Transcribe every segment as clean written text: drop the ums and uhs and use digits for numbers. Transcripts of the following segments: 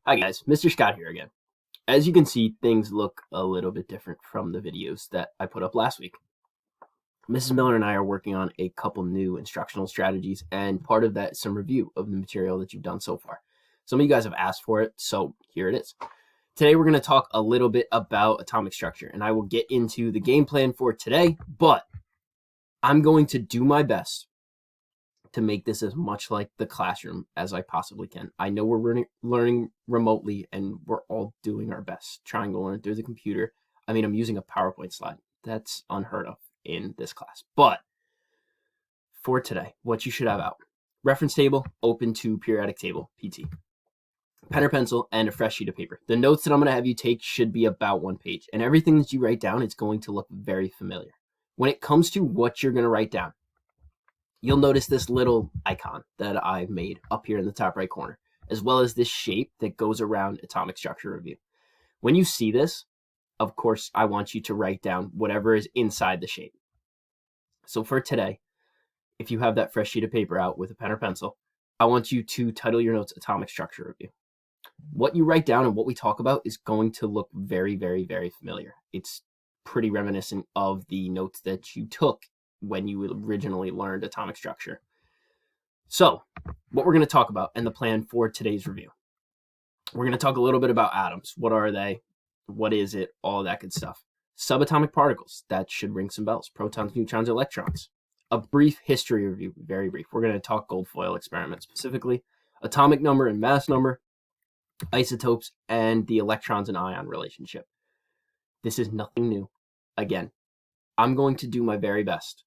Hi guys, Mr. Scott here again. As you can see, things look a little bit different from the videos that I put up last week. Mrs. Miller and I are working on a couple new instructional strategies, and part of that is some review of the material that you've done so far. Some of you guys have asked for it, so here it is. Today we're going to talk a little bit about atomic structure, and I will get into the game plan for today, but I'm going to do my best to make this as much like the classroom as I possibly can. I know we're learning remotely and we're all doing our best trying to learn through the computer. I mean, I'm using a PowerPoint slide. That's unheard of in this class. But for today, what you should have out: reference table, open to periodic table, PT, pen or pencil, and a fresh sheet of paper. The notes that I'm going to have you take should be about 1 page, and everything that you write down is going to look very familiar. When it comes to what you're going to write down, you'll notice this little icon that I've made up here in the top right corner, as well as this shape that goes around atomic structure review. When you see this, of course, I want you to write down whatever is inside the shape. So for today, if you have that fresh sheet of paper out with a pen or pencil, I want you to title your notes Atomic Structure Review. What you write down and what we talk about is going to look very, very, very familiar. It's pretty reminiscent of the notes that you took when you originally learned atomic structure. So what we're going to talk about and the plan for today's review. We're going to talk a little bit about atoms. What are they? What is it? All that good stuff. Subatomic particles. That should ring some bells. Protons, neutrons, electrons. A brief history review. Very brief. We're going to talk gold foil experiments specifically. Atomic number and mass number. Isotopes and the electrons and ion relationship. This is nothing new. Again, I'm going to do my very best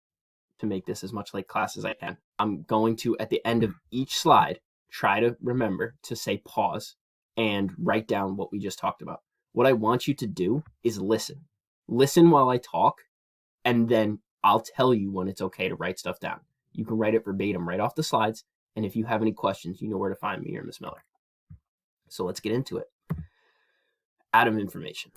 to make this as much like class as I can. I'm going to, at the end of each slide, try to remember to say pause and write down what we just talked about. What I want you to do is listen. Listen while I talk, and then I'll tell you when it's okay to write stuff down. You can write it verbatim right off the slides, and if you have any questions, you know where to find me or Miss Miller. So let's get into it. Atom information.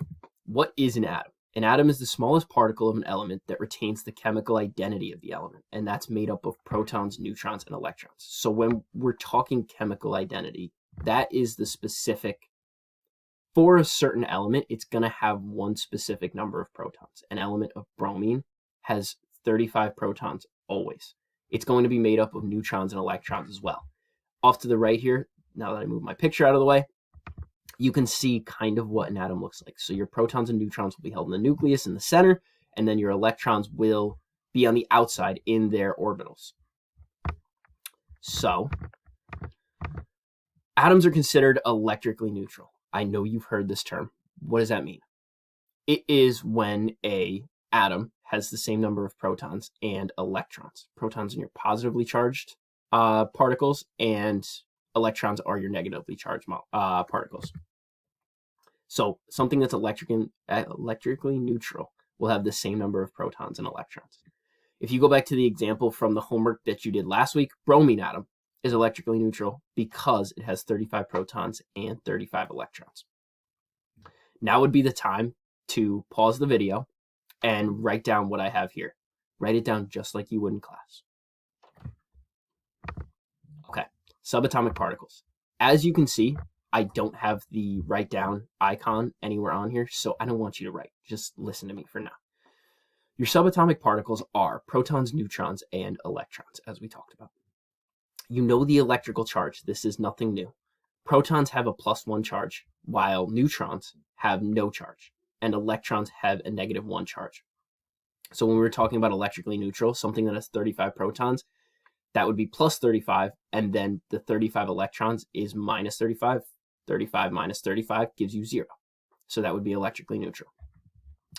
What is an atom? An atom is the smallest particle of an element that retains the chemical identity of the element, and that's made up of protons, neutrons, and electrons. So when we're talking chemical identity, that is the specific, for a certain element, it's going to have one specific number of protons. An element of bromine has 35 protons always. It's going to be made up of neutrons and electrons as well. Off to the right here, now that I move my picture out of the way, you can see kind of what an atom looks like. So your protons and neutrons will be held in the nucleus in the center, and then your electrons will be on the outside in their orbitals. So atoms are considered electrically neutral. I know you've heard this term. What does that mean? It is when an atom has the same number of protons and electrons. Protons are your positively charged particles, and electrons are your negatively charged particles. So something that's electrically neutral will have the same number of protons and electrons. If you go back to the example from the homework that you did last week, bromine atom is electrically neutral because it has 35 protons and 35 electrons. Now would be the time to pause the video and write down what I have here. Write it down just like you would in class. Okay, subatomic particles. As you can see, I don't have the write down icon anywhere on here, so I don't want you to write. Just listen to me for now. Your subatomic particles are protons, neutrons, and electrons, as we talked about. You know the electrical charge. This is nothing new. Protons have a +1 charge, while neutrons have no charge, and electrons have a -1 charge. So when we were talking about electrically neutral, something that has 35 protons, that would be +35, and then the 35 electrons is -35. 35 minus 35 gives you 0. So that would be electrically neutral.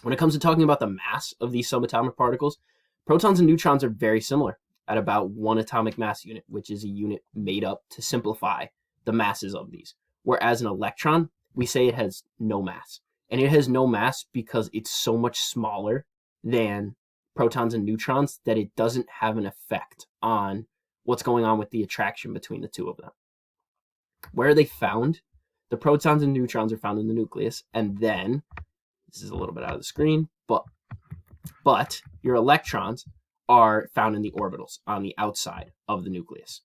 When it comes to talking about the mass of these subatomic particles, protons and neutrons are very similar at about 1 atomic mass unit, which is a unit made up to simplify the masses of these. Whereas an electron, we say it has no mass. And it has no mass because it's so much smaller than protons and neutrons that it doesn't have an effect on what's going on with the attraction between the two of them. Where are they found? The protons and neutrons are found in the nucleus, and then, this is a little bit out of the screen, but your electrons are found in the orbitals on the outside of the nucleus.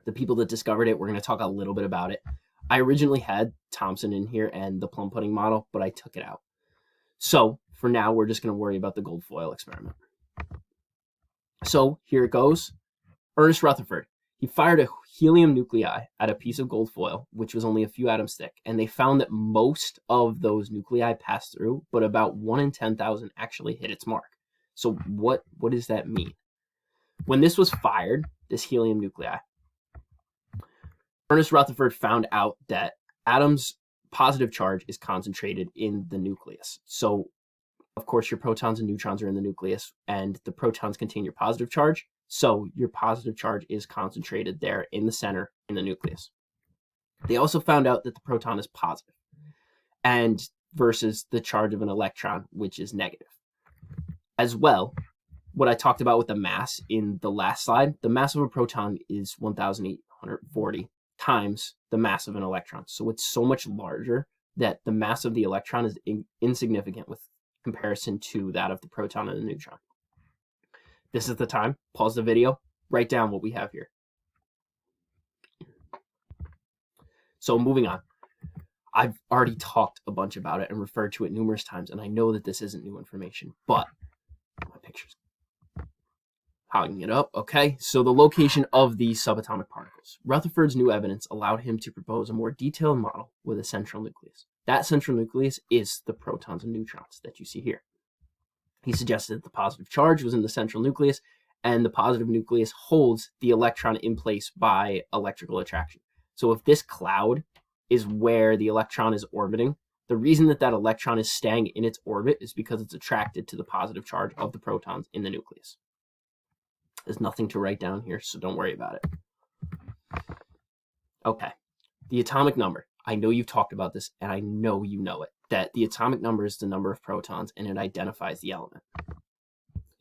The people that discovered it, we're going to talk a little bit about it. I originally had Thomson in here and the plum pudding model, but I took it out. So for now, we're just going to worry about the gold foil experiment. So here it goes. Ernest Rutherford, he fired a helium nuclei at a piece of gold foil, which was only a few atoms thick, and they found that most of those nuclei passed through, but about 1 in 10,000 actually hit its mark. So what does that mean? When this was fired, this helium nuclei, Ernest Rutherford found out that atoms' positive charge is concentrated in the nucleus. So, of course, your protons and neutrons are in the nucleus, and the protons contain your positive charge. So your positive charge is concentrated there in the center in the nucleus. They also found out that the proton is positive, and versus the charge of an electron, which is negative. As well, what I talked about with the mass in the last slide, the mass of a proton is 1,840 times the mass of an electron. So it's so much larger that the mass of the electron is insignificant with comparison to that of the proton and the neutron. This is the time. Pause the video. Write down what we have here. So moving on. I've already talked a bunch about it and referred to it numerous times, and I know that this isn't new information, but my pictures. Hogging it up. Okay, so the location of these subatomic particles. Rutherford's new evidence allowed him to propose a more detailed model with a central nucleus. That central nucleus is the protons and neutrons that you see here. He suggested that the positive charge was in the central nucleus, and the positive nucleus holds the electron in place by electrical attraction. So if this cloud is where the electron is orbiting, the reason that that electron is staying in its orbit is because it's attracted to the positive charge of the protons in the nucleus. There's nothing to write down here, so don't worry about it. Okay, the atomic number. I know you've talked about this, and I know you know it, that the atomic number is the number of protons, and it identifies the element.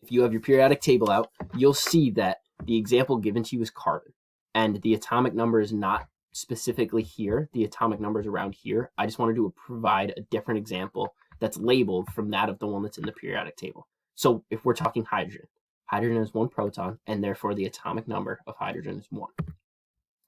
If you have your periodic table out, you'll see that the example given to you is carbon, and the atomic number is not specifically here. The atomic number is around here. I just wanted to provide a different example that's labeled from that of the one that's in the periodic table. So if we're talking hydrogen, hydrogen is 1 proton, and therefore the atomic number of hydrogen is 1.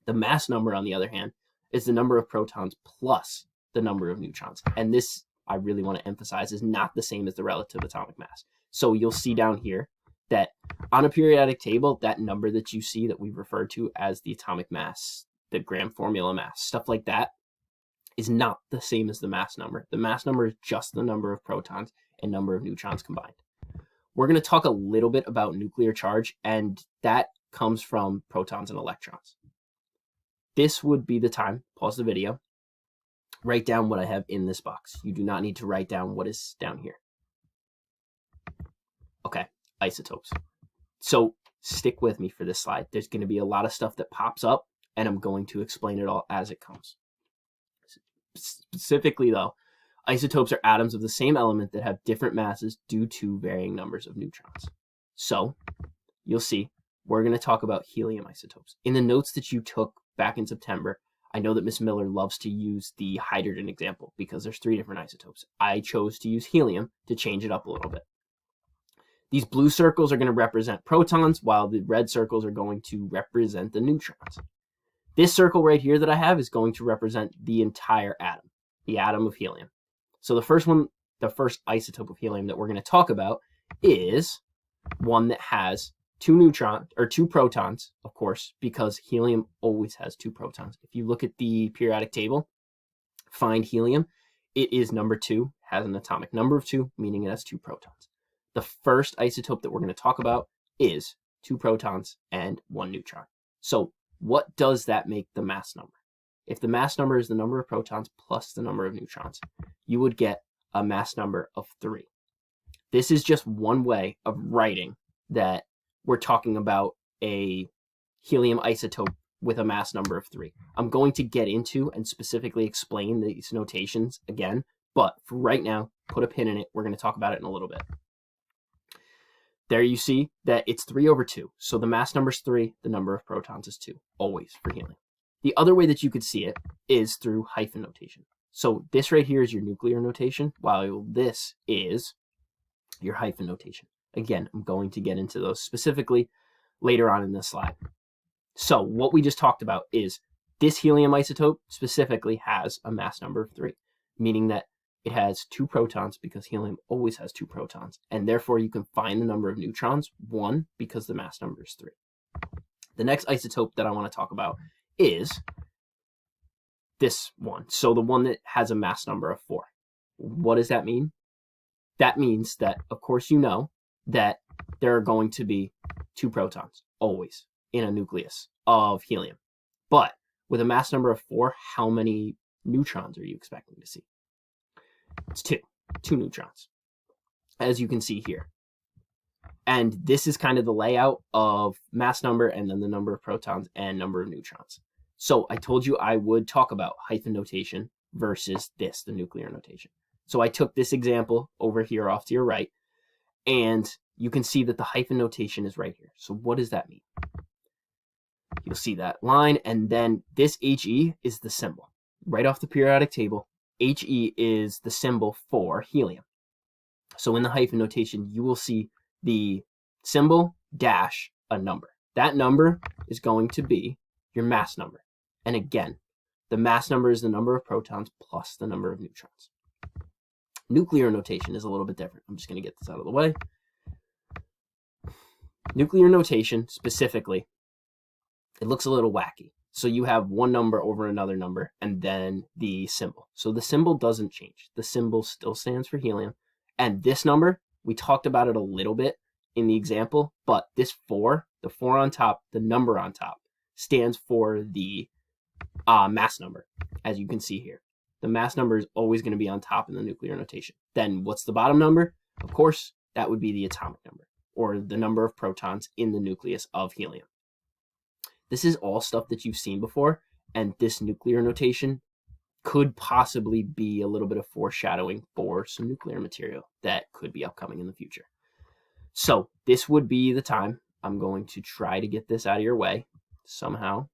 The mass number, on the other hand, is the number of protons plus the number of neutrons. And this, I really want to emphasize, is not the same as the relative atomic mass. So you'll see down here that on a periodic table, that number that you see that we've referred to as the atomic mass, the gram formula mass, stuff like that, is not the same as the mass number. The mass number is just the number of protons and number of neutrons combined. We're going to talk a little bit about nuclear charge, and that comes from protons and electrons. This would be the time, pause the video, write down what I have in this box. You do not need to write down what is down here. Okay, isotopes. So stick with me for this slide. There's going to be a lot of stuff that pops up, and I'm going to explain it all as it comes. Specifically, though, isotopes are atoms of the same element that have different masses due to varying numbers of neutrons. So you'll see we're going to talk about helium isotopes. In the notes that you took back in September, I know that Miss Miller loves to use the hydrogen example because there's 3 different isotopes. I chose to use helium to change it up a little bit. These blue circles are going to represent protons, while the red circles are going to represent the neutrons. This circle right here that I have is going to represent the entire atom, the atom of helium. So the first isotope of helium that we're going to talk about is one that has 2 protons, of course, because helium always has 2 protons. If you look at the periodic table, find helium, it is number 2, has an atomic number of 2, meaning it has 2 protons. The first isotope that we're going to talk about is 2 protons and 1 neutron. So what does that make the mass number? If the mass number is the number of protons plus the number of neutrons, you would get a mass number of 3. This is just one way of writing that we're talking about a helium isotope with a mass number of 3. I'm going to get into and specifically explain these notations again, but for right now, put a pin in it. We're going to talk about it in a little bit. There you see that it's 3/2. So the mass number is 3, the number of protons is 2, always for helium. The other way that you could see it is through hyphen notation. So this right here is your nuclear notation, while this is your hyphen notation. Again, I'm going to get into those specifically later on in this slide. So what we just talked about is This helium isotope specifically has a mass number of 3, meaning that it has 2 protons because helium always has 2 protons, and therefore you can find the number of neutrons, 1, because the mass number is 3. The next isotope that I want to talk about is this one. So the one that has a mass number of 4. What does that mean? That means that, of course, you know that there are going to be 2 protons always in a nucleus of helium. But with a mass number of 4, how many neutrons are you expecting to see? It's 2 neutrons, as you can see here. And this is kind of the layout of mass number and then the number of protons and number of neutrons. So I told you I would talk about hyphen notation versus this, the nuclear notation. So I took this example over here off to your right, and you can see that the hyphen notation is right here. So what does that mean? You'll see that line, and then this He is the symbol. Right off the periodic table, He is the symbol for helium. So in the hyphen notation, you will see the symbol dash a number. That number is going to be your mass number. And again, the mass number is the number of protons plus the number of neutrons. Nuclear notation is a little bit different. I'm just going to get this out of the way. Nuclear notation, specifically, it looks a little wacky. So you have one number over another number and then the symbol. So the symbol doesn't change. The symbol still stands for helium. And this number, we talked about it a little bit in the example, but this 4, the 4 on top, the number on top, stands for the mass number, as you can see here. The mass number is always going to be on top in the nuclear notation. Then what's the bottom number? Of course, that would be the atomic number, or the number of protons in the nucleus of helium. This is all stuff that you've seen before, and this nuclear notation could possibly be a little bit of foreshadowing for some nuclear material that could be upcoming in the future. So this would be the time. I'm going to try to get this out of your way somehow.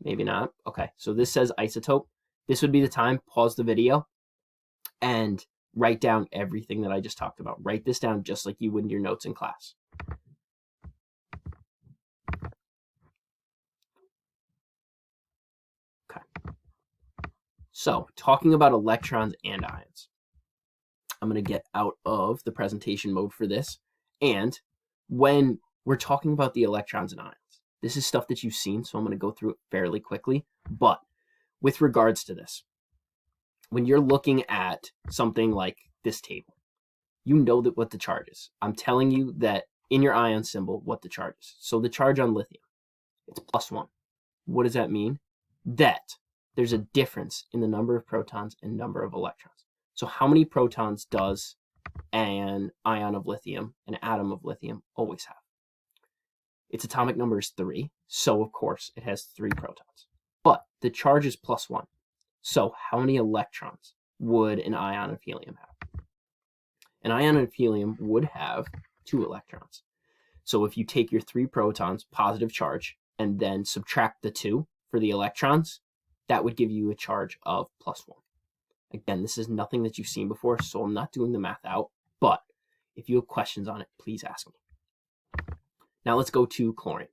Maybe not. Okay, so this says isotope. This would be the time. Pause the video and write down everything that I just talked about. Write this down just like you would in your notes in class. Okay. So, talking about electrons and ions. I'm going to get out of the presentation mode for this. And when we're talking about the electrons and ions, this is stuff that you've seen, so I'm going to go through it fairly quickly. But with regards to this, when you're looking at something like this table, you know that what the charge is. I'm telling you that in your ion symbol, what the charge is. So the charge on lithium, it's +1. What does that mean? That there's a difference in the number of protons and number of electrons. So how many protons does an ion of lithium, an atom of lithium, always have? Its atomic number is 3, so of course it has 3 protons. But the charge is +1. So how many electrons would an ion of helium have? An ion of helium would have 2 electrons. So if you take your 3 protons, positive charge, and then subtract the 2 for the electrons, that would give you a charge of +1. Again, this is nothing that you've seen before, so I'm not doing the math out, but if you have questions on it, please ask me. Now let's go to chlorine.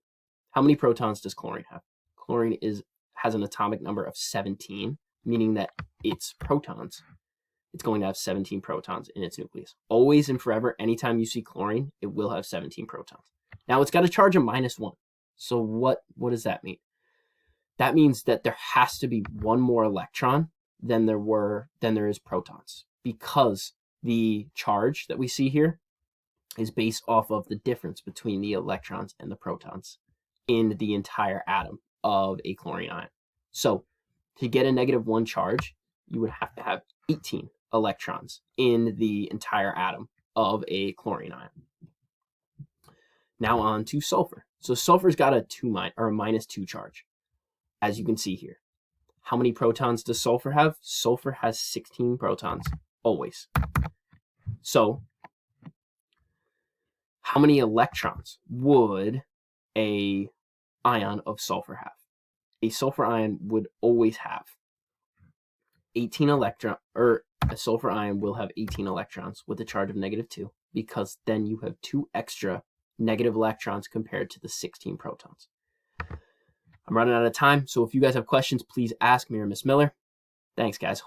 How many protons does chlorine have? Chlorine has an atomic number of 17, meaning that its protons, it's going to have 17 protons in its nucleus. Always and forever, anytime you see chlorine, it will have 17 protons. Now it's got a charge of -1. So what does that mean? That means that there has to be one more electron than there is protons, because the charge that we see here is based off of the difference between the electrons and the protons in the entire atom of a chlorine ion. So to get a -1 charge, you would have to have 18 electrons in the entire atom of a chlorine ion. Now on to sulfur. So sulfur's got a -2 charge, as you can see here. How many protons does sulfur have? Sulfur has 16 protons, always. So how many electrons would a ion of sulfur have? A sulfur ion would always have 18 electrons, or a sulfur ion will have 18 electrons with a charge of -2, because then you have 2 extra negative electrons compared to the 16 protons. I'm running out of time, so if you guys have questions, please ask me or Miss Miller. Thanks, guys.